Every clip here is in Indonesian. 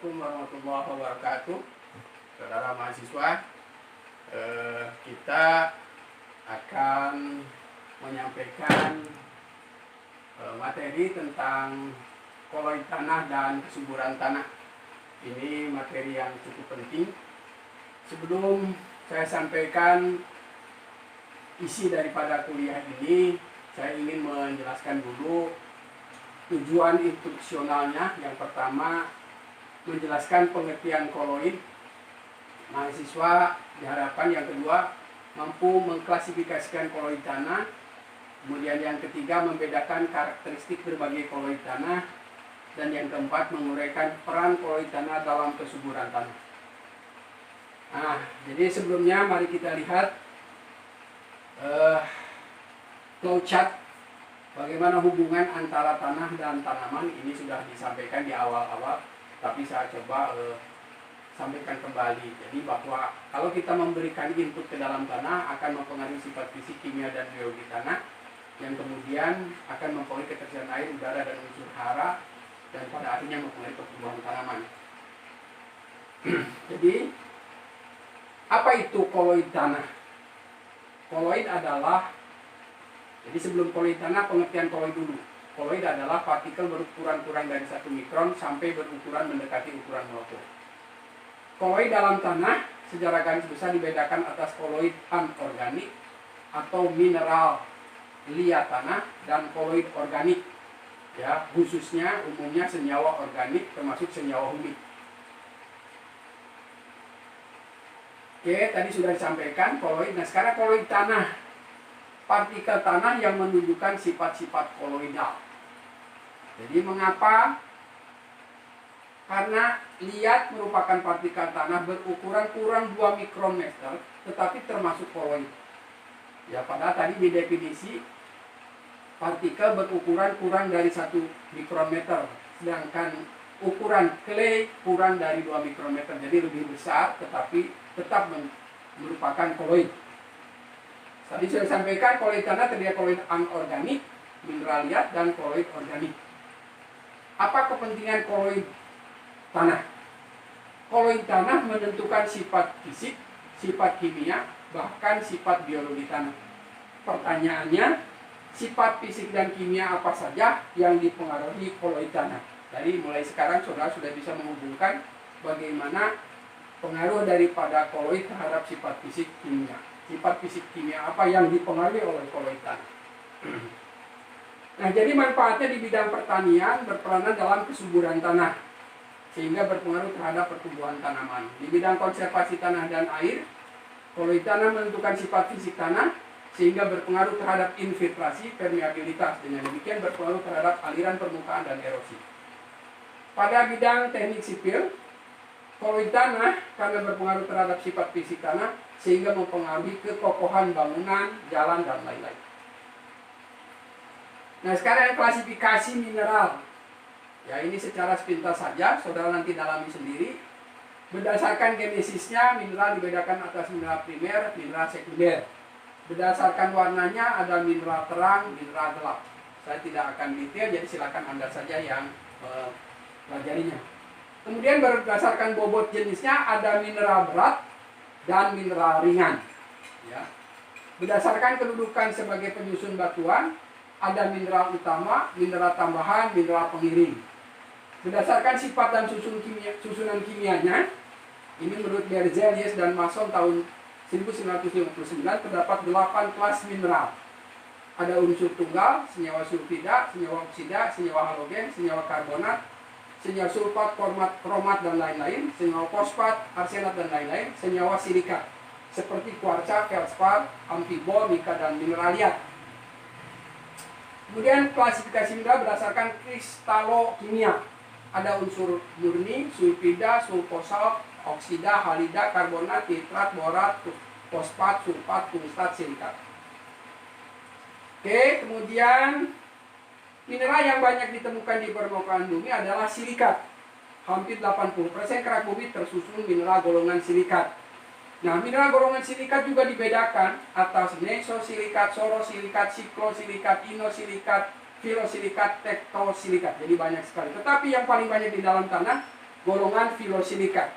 Assalamualaikum warahmatullahi wabarakatuh. Saudara mahasiswa, kita akan menyampaikan materi tentang koloid tanah dan kesuburan tanah. Ini materi yang cukup penting. Sebelum saya sampaikan isi daripada kuliah ini, saya ingin menjelaskan dulu tujuan instruksionalnya. Yang pertama, menjelaskan pengertian koloid. Mahasiswa diharapkan yang kedua mampu mengklasifikasikan koloid tanah. Kemudian yang ketiga, membedakan karakteristik berbagai koloid tanah. Dan yang keempat, menguraikan peran koloid tanah dalam kesuburan tanah. Nah, jadi sebelumnya mari kita lihat flowchart bagaimana hubungan antara tanah dan tanaman. Ini sudah disampaikan di awal-awal, tapi saya coba sampaikan kembali. Jadi bahwa kalau kita memberikan input ke dalam tanah akan mempengaruhi sifat fisik, kimia, dan biologi tanah, yang kemudian akan mempengaruhi ketersediaan air, udara, dan unsur hara, dan pada akhirnya mempengaruhi pertumbuhan tanaman. Jadi apa itu koloid tanah? Koloid adalah, jadi sebelum koloid tanah, pengertian koloid dulu. Koloid adalah partikel berukuran kurang dari 1 mikron sampai berukuran mendekati ukuran molekul. Koloid dalam tanah secara garis besar dibedakan atas koloid anorganik atau mineral liat tanah dan koloid organik. Ya, khususnya umumnya senyawa organik termasuk senyawa humid. Oke, tadi sudah disampaikan koloid. Nah, sekarang koloid tanah, partikel tanah yang menunjukkan sifat-sifat koloidal. Jadi mengapa? Karena liat merupakan partikel tanah berukuran kurang 2 mikrometer, tetapi termasuk koloid. Ya, padahal tadi di definisi partikel berukuran kurang dari 1 mikrometer, sedangkan ukuran clay kurang dari 2 mikrometer, jadi lebih besar, tetapi tetap merupakan koloid. Tadi saya sampaikan koloid tanah terdiri koloid anorganik, mineral liat, dan koloid organik. Apa kepentingan koloid tanah? Koloid tanah menentukan sifat fisik, sifat kimia, bahkan sifat biologi tanah. Pertanyaannya, sifat fisik dan kimia apa saja yang dipengaruhi koloid tanah? Jadi mulai sekarang saudara sudah bisa menghubungkan bagaimana pengaruh daripada koloid terhadap sifat fisik kimia. Sifat fisik kimia apa yang dipengaruhi oleh koloid tanah. Nah, jadi manfaatnya di bidang pertanian berperanan dalam kesuburan tanah, sehingga berpengaruh terhadap pertumbuhan tanaman. Di bidang konservasi tanah dan air, koloid tanah menentukan sifat fisik tanah, sehingga berpengaruh terhadap infiltrasi, permeabilitas. Dengan demikian berpengaruh terhadap aliran permukaan dan erosi. Pada bidang teknik sipil, koloid tanah karena berpengaruh terhadap sifat fisik tanah, sehingga mempengaruhi kekokohan bangunan, jalan, dan lain-lain. Nah, sekarang klasifikasi mineral. Ya, ini secara sepintas saja, saudara nanti dalami sendiri. Berdasarkan genesisnya, mineral dibedakan atas mineral primer, mineral sekunder. Berdasarkan warnanya ada mineral terang, mineral gelap. Saya tidak akan detail, jadi silakan Anda saja yang pelajarinya. Kemudian berdasarkan bobot jenisnya ada mineral berat dan mineral ringan. Ya. Berdasarkan kedudukan sebagai penyusun batuan, ada mineral utama, mineral tambahan, mineral pengiring. Berdasarkan sifat dan susunan kimianya, ini menurut Berzelius dan Mason tahun 1959 terdapat 8 kelas mineral. Ada unsur tunggal, senyawa sulfida, senyawa oksida, senyawa halogen, senyawa karbonat, senyawa sulfat, kromat, dan lain-lain, senyawa fosfat, arsenat, dan lain-lain, senyawa silika seperti kuarsa, feldspar, amfibol, nika, dan mineral liat. Kemudian klasifikasi mineral berdasarkan kristalokimia. Ada unsur murni, sulfida, sulfosal, oksida, halida, karbonat, nitrat, borat, fosfat, sulfat, tungstat, silikat. Oke, kemudian mineral yang banyak ditemukan di permukaan bumi adalah silikat. Hampir 80% kerak bumi tersusun mineral golongan silikat. Nah, mineral golongan silikat juga dibedakan atas nesosilikat, sorosilikat, siklosilikat, inosilikat, filosilikat, tektosilikat. Jadi banyak sekali. Tetapi yang paling banyak di dalam tanah golongan filosilikat.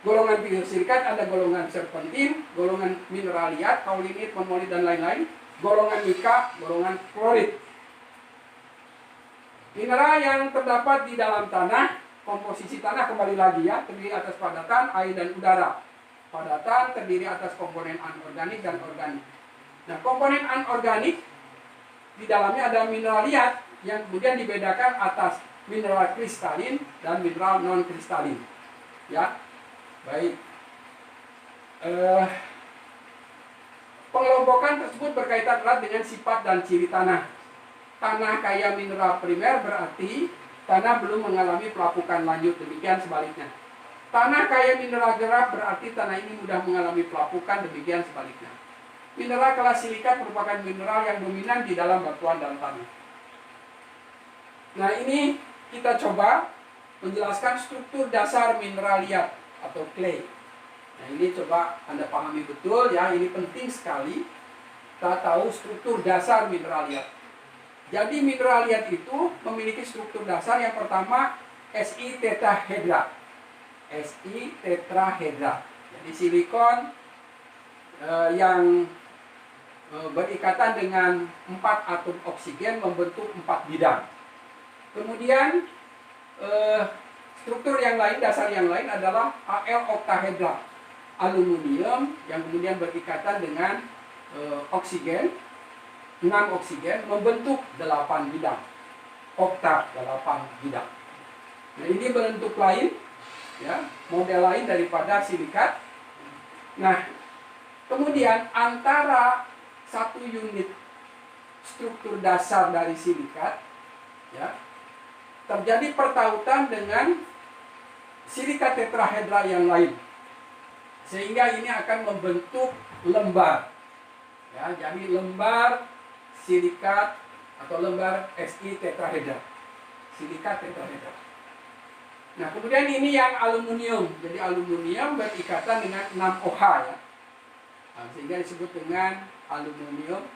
Golongan filosilikat ada golongan serpentin, golongan mineraliat, kaulinit, monmonit, dan lain-lain. Golongan mika, golongan klorit. Mineral yang terdapat di dalam tanah, komposisi tanah kembali lagi ya, terdiri atas padatan, air, dan udara. Padatan terdiri atas komponen anorganik dan organik. Nah, komponen anorganik di dalamnya ada mineraliat yang kemudian dibedakan atas mineral kristalin dan mineral non kristalin. Ya, baik. Pengelompokan tersebut berkaitan erat dengan sifat dan ciri tanah. Tanah kaya mineral primer berarti tanah belum mengalami pelapukan lanjut, demikian sebaliknya. Tanah kaya mineral gerak berarti tanah ini mudah mengalami pelapukan, demikian sebaliknya. Mineral kelas silikat merupakan mineral yang dominan di dalam batuan dan tanah. Nah, ini kita coba menjelaskan struktur dasar mineraliat atau clay. Nah, ini coba Anda pahami betul ya, ini penting sekali kita tahu struktur dasar mineraliat. Jadi mineraliat itu memiliki struktur dasar yang pertama Si tetrahedra. Si tetrahedra. Jadi silikon yang berikatan dengan 4 atom oksigen membentuk 4 bidang. Kemudian struktur yang lain, dasar yang lain adalah Al oktahedra. Aluminium yang kemudian berikatan dengan oksigen, 6 oksigen membentuk 8 bidang. Okta 8 bidang. Nah, ini bentuk lain ya, model lain daripada silikat. Nah, kemudian antara satu unit struktur dasar dari silikat ya, terjadi pertautan dengan silikat tetrahedra yang lain. Sehingga ini akan membentuk lembar. Ya, jadi lembar silikat atau lembar Si tetrahedra. Silikat tetrahedra. Nah, kemudian ini yang aluminium. Jadi aluminium berikatan dengan 6 OH ya. Nah, sehingga disebut dengan aluminium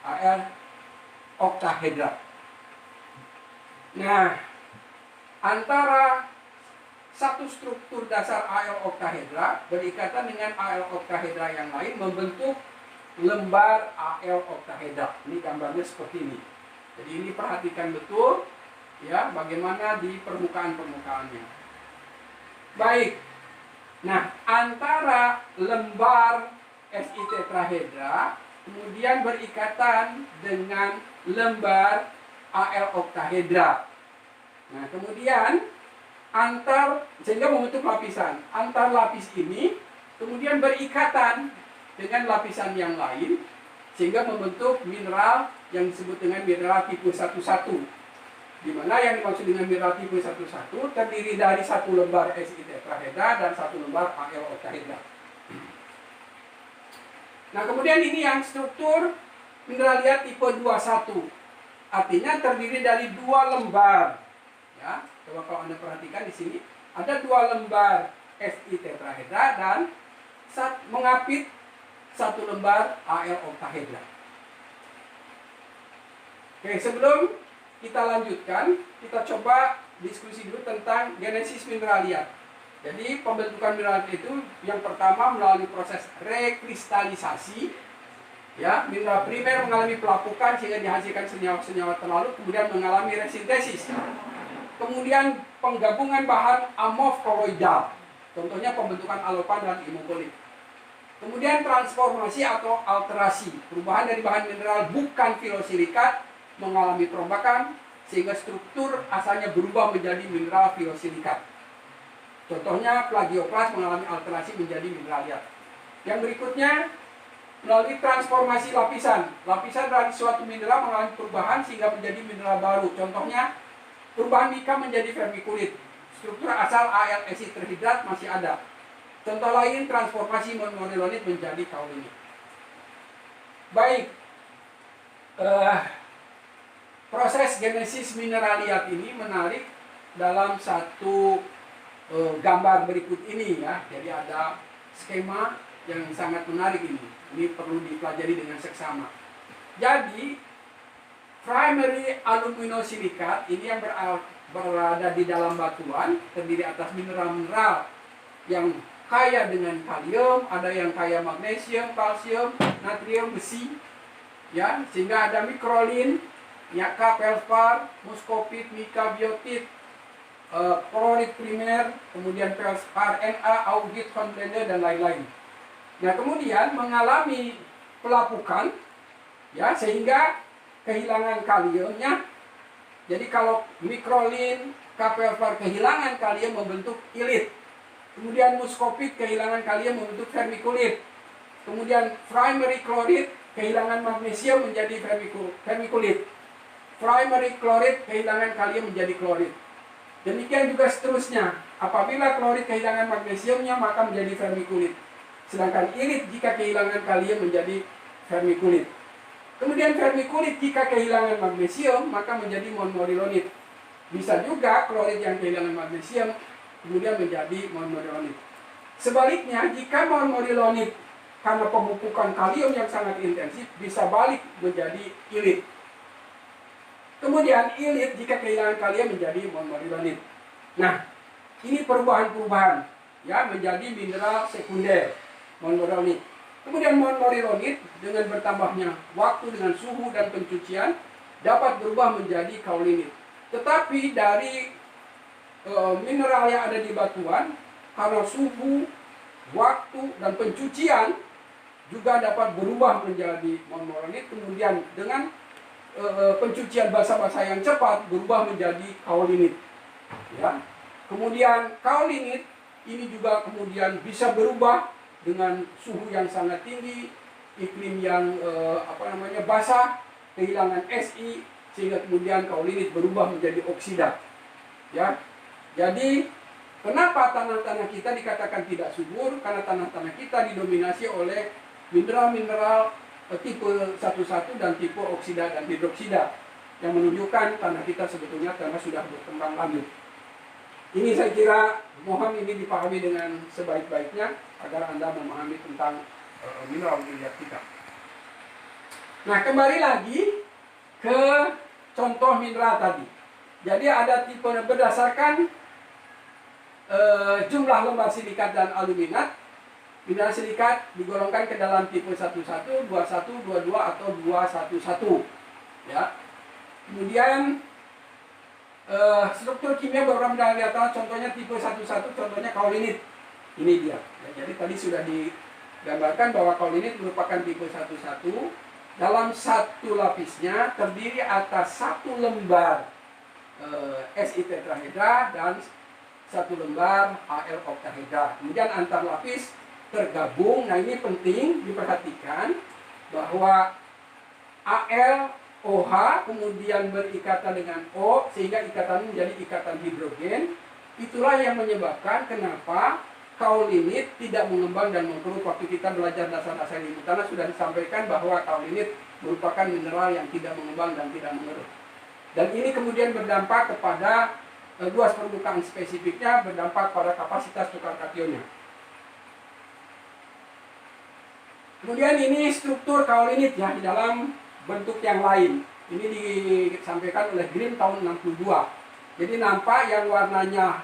Al oktahedra. Nah, antara satu struktur dasar Al oktahedra berikatan dengan Al oktahedra yang lain membentuk lembar Al oktahedra. Ini gambarnya seperti ini. Jadi ini perhatikan betul ya bagaimana di permukaan-permukaannya. Baik. Nah, antara lembar Si tetrahedra kemudian berikatan dengan lembar Al oktahedra. Nah, kemudian sehingga membentuk lapisan. Antar lapis ini kemudian berikatan dengan lapisan yang lain sehingga membentuk mineral yang disebut dengan mineral tipe 11. Di mana yang dimaksud dengan mineral tipe 11 terdiri dari satu lembar Si tetrahedra dan satu lembar Al oktahedra. Nah, kemudian ini yang struktur mineraliat tipe 21. Artinya terdiri dari 2 lembar. Ya, coba kalau Anda perhatikan di sini ada 2 lembar Si tetrahedra dan mengapit 1 lembar Al oktahedra. Oke, sebelum kita lanjutkan, kita coba diskusi dulu tentang genesis mineraliat. Jadi pembentukan mineraliat itu yang pertama melalui proses rekristalisasi. Ya, mineral primer mengalami pelapukan sehingga dihasilkan senyawa-senyawa terlarut, kemudian mengalami resintesis. Kemudian penggabungan bahan amorf koloidal, contohnya pembentukan alopan dan imokolit. Kemudian transformasi atau alterasi, perubahan dari bahan mineral bukan filosilikat mengalami perombakan sehingga struktur asalnya berubah menjadi mineral filosilikat. Contohnya plagioklas mengalami alterasi menjadi mineraliat. Yang berikutnya melalui transformasi lapisan. Lapisan dari suatu mineral mengalami perubahan sehingga menjadi mineral baru. Contohnya perubahan mika menjadi vermikulit. Struktur asal Al-Si terhidrat masih ada. Contoh lain transformasi mononilonit menjadi kaulinit. Baik. Proses genesis mineraliat ini menarik dalam satu gambar berikut ini ya. Jadi ada skema yang sangat menarik ini. Ini perlu dipelajari dengan seksama. Jadi primary aluminosilikat ini yang berada di dalam batuan, terdiri atas mineral-mineral yang kaya dengan kalium, ada yang kaya magnesium, kalsium, natrium, besi, ya, sehingga ada mikrolin, yaka, felspar, muskopit, mika, biotit, klorid primer, kemudian felspar, Na, augit, hornblende, dan lain-lain. Nah, kemudian mengalami pelapukan, ya, sehingga kehilangan kaliumnya. Jadi kalau mikrolin, felspar kehilangan kalium membentuk ilit. Kemudian muskopit kehilangan kalium membentuk vermikulit. Kemudian primary klorid kehilangan magnesium menjadi vermikulit. Primary klorid kehilangan kalium menjadi klorid. Demikian juga seterusnya. Apabila klorid kehilangan magnesiumnya maka menjadi vermikulit. Sedangkan ilit jika kehilangan kalium menjadi vermikulit. Kemudian vermikulit jika kehilangan magnesium maka menjadi monomerilonit. Bisa juga klorid yang kehilangan magnesium kemudian menjadi monomerilonit. Sebaliknya jika monomerilonit karena pemupukan kalium yang sangat intensif bisa balik menjadi ilit. Kemudian ilit jika kehilangan kalium menjadi monomerilonit. Nah, ini perubahan-perubahan, ya, menjadi mineral sekunder monomerilonit. Kemudian monomerilonit dengan bertambahnya waktu dengan suhu dan pencucian dapat berubah menjadi kaulinit. Tetapi dari mineral yang ada di batuan karena suhu, waktu, dan pencucian juga dapat berubah menjadi monomerilonit. Kemudian dengan pencucian basa-basa yang cepat berubah menjadi kaulinit, ya. Kemudian kaulinit ini juga kemudian bisa berubah dengan suhu yang sangat tinggi, iklim yang basah, kehilangan Si, sehingga kemudian kaulinit berubah menjadi oksida, ya. Jadi kenapa tanah-tanah kita dikatakan tidak subur? Karena tanah-tanah kita didominasi oleh mineral-mineral tipe 1,1 dan tipe oksida dan hidroksida, yang menunjukkan tanah kita sebetulnya tanah sudah berkembang lanjut. Ini saya kira mohon ini dipahami dengan sebaik-baiknya agar Anda memahami tentang mineral dilihat kita. Nah, kembali lagi ke contoh mineral tadi. Jadi ada tipe berdasarkan jumlah lembar silikat dan aluminat. Mineral silikat digolongkan ke dalam tipe 11, 21, 22 atau 211, ya. Kemudian struktur kimia beberapa mineral di atas, contohnya tipe 11, contohnya kaulinit. Ini dia. Ya, jadi tadi sudah digambarkan bahwa kaulinit merupakan tipe 11. Dalam satu lapisnya terdiri atas satu lembar Si tetrahedra dan satu lembar Al oktahedra. Kemudian antar lapis tergabung. Nah, ini penting diperhatikan bahwa AlOH kemudian berikatan dengan O sehingga ikatan menjadi ikatan hidrogen. Itulah yang menyebabkan kenapa kaulinit tidak mengembang dan mengkerut. Waktu kita belajar dasar-dasar ilmu tanah sudah disampaikan bahwa kaulinit merupakan mineral yang tidak mengembang dan tidak mengerut. Dan ini kemudian berdampak kepada luas permukaan spesifiknya, berdampak pada kapasitas tukar kationnya. Kemudian ini struktur kaulinit ya di dalam bentuk yang lain. Ini disampaikan oleh Green tahun 62. Jadi nampak yang warnanya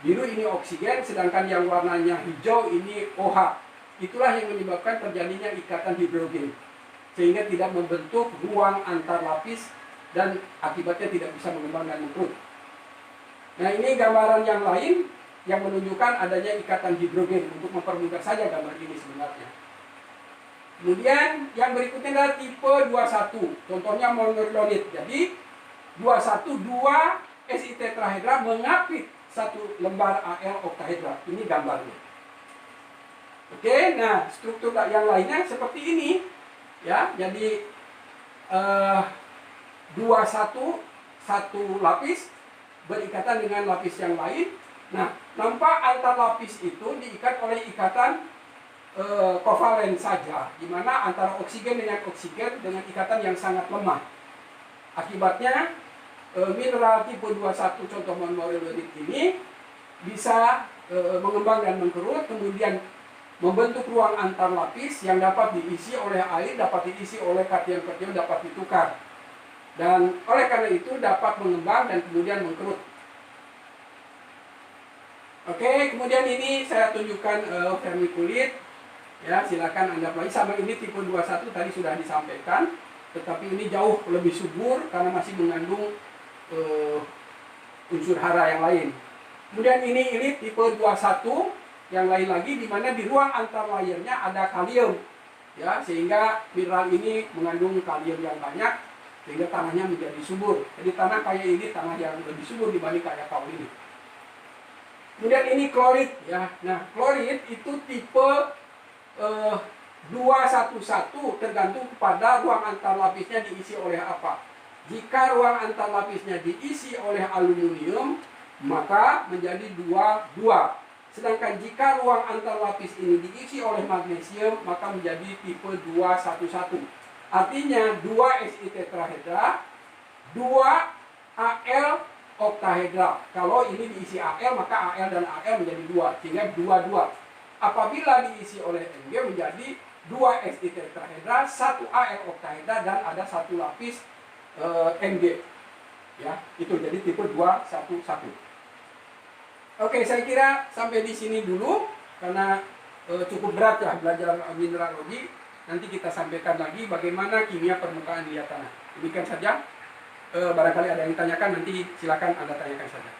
biru ini oksigen, sedangkan yang warnanya hijau ini OH. Itulah yang menyebabkan terjadinya ikatan hidrogen, sehingga tidak membentuk ruang antar lapis dan akibatnya tidak bisa mengembang dan mengkerut. Nah, ini gambaran yang lain yang menunjukkan adanya ikatan hidrogen untuk mempermudah saja gambar ini sebenarnya. Kemudian yang berikutnya adalah tipe 21, contohnya monomerilonit. Jadi 21 dua Si tetrahedra mengapit satu lembar Al oktahedra. Ini gambarnya. Oke, nah struktur yang lainnya seperti ini, ya. Jadi 21 satu lapis berikatan dengan lapis yang lain. Nah, nampak antar lapis itu diikat oleh ikatan kovalen saja, di mana antara oksigen dengan oksigen dengan ikatan yang sangat lemah. Akibatnya mineral tipe 21 contoh monomerilonit ini bisa mengembang dan mengkerut, kemudian membentuk ruang antar lapis yang dapat diisi oleh air, dapat diisi oleh kation-kation, dapat ditukar. Dan oleh karena itu dapat mengembang dan kemudian mengkerut. Oke, kemudian ini saya tunjukkan vermiculit. Ya, silakan Anda pelajari. Sama ini tipe 21 tadi sudah disampaikan, tetapi ini jauh lebih subur karena masih mengandung unsur hara yang lain. Kemudian ini tipe 21 yang lain lagi, di mana di ruang antar layernya ada kalium. Ya, sehingga mineral ini mengandung kalium yang banyak sehingga tanahnya menjadi subur. Jadi tanah kayak ini tanah yang lebih subur dibanding kayak kau ini. Kemudian ini klorit ya. Nah, klorit itu tipe 211 tergantung kepada ruang antar lapisnya diisi oleh apa. Jika ruang antar lapisnya diisi oleh aluminium, maka menjadi 22. Sedangkan jika ruang antar lapis ini diisi oleh magnesium, maka menjadi tipe 211. Artinya 2 Si tetrahedra, 2 Al oktahedra. Kalau ini diisi Al, maka Al dan Al menjadi 2, sehingga 22. Apabila diisi oleh Mg menjadi 2 Si tetrahedra, 1 Al oktahedra, dan ada 1 lapis Mg. Ya, itu jadi tipe 211. Oke, saya kira sampai di sini dulu karena cukup berat ya belajar mineralogi. Nanti kita sampaikan lagi bagaimana kimia permukaan liat tanah. Demikian saja. Barangkali ada yang ditanyakan, nanti silakan Anda tanyakan saja.